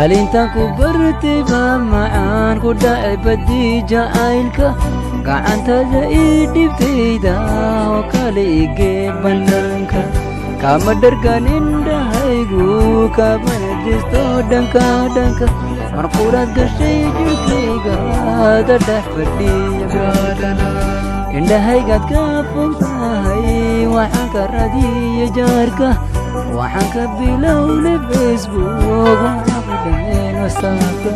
maalintan ku bartay baa macaan ku dhacay badii jacaylka gacantada ii dhibtayda oo kale igee bannaanka kama dhargan indhahaygu kamana jesto dhanka marquraad gashay jirkayga dadhex fadhiya indhahaygaad ka fog tahay waxaan ka radiya jaarka waxaan ka bilowlay facebook waxaan ku dhameen wasaabka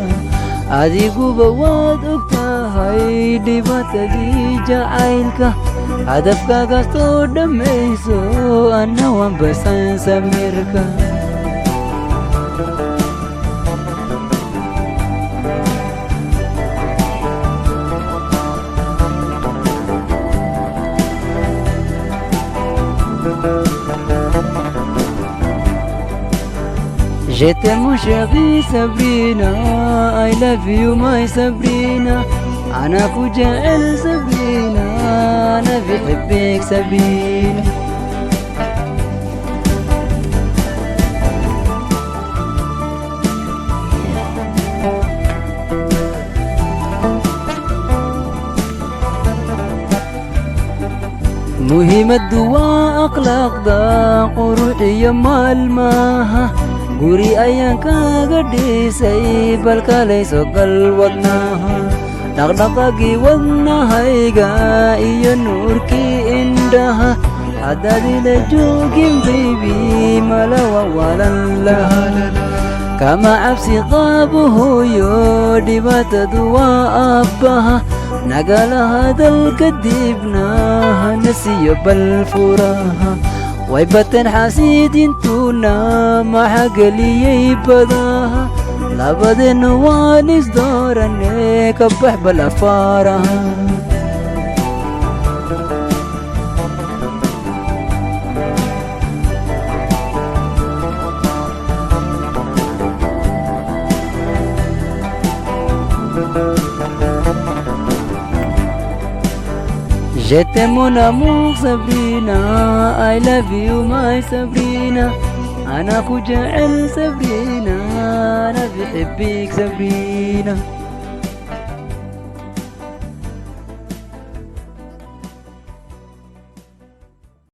adiguba waad og tahay dhibaatadii jacaylka hadafkaagaastoo dhammayso anna waan basan samirka Je t'aime mon chéri Sabrina, I love you my Sabrina. أنا كجعل Sabrina, أنا بحبك Sabrina. مهم الدواء أخلاق دا قروحي مالماها guri ayaan kaaga dhisay balkalayso gal wadnaha dhaqdhaqaagii wadnahayga iyo nuurkii indhaha haddaad ila joogin baybi mala wawalan laha kama cabsi qaabo hooyo dhibaatadu waa aabbaha nagala hadal kadibna hana siiyo bal furaha way bateen xaasiidintuna maxaa geliyey badaha labadeenna waan isdoorane ka bax bal afaaraha Je t'aime mon amour Sabrina, I love you my Sabrina. أنا كجعل Sabrina, أنا بحبك Sabrina.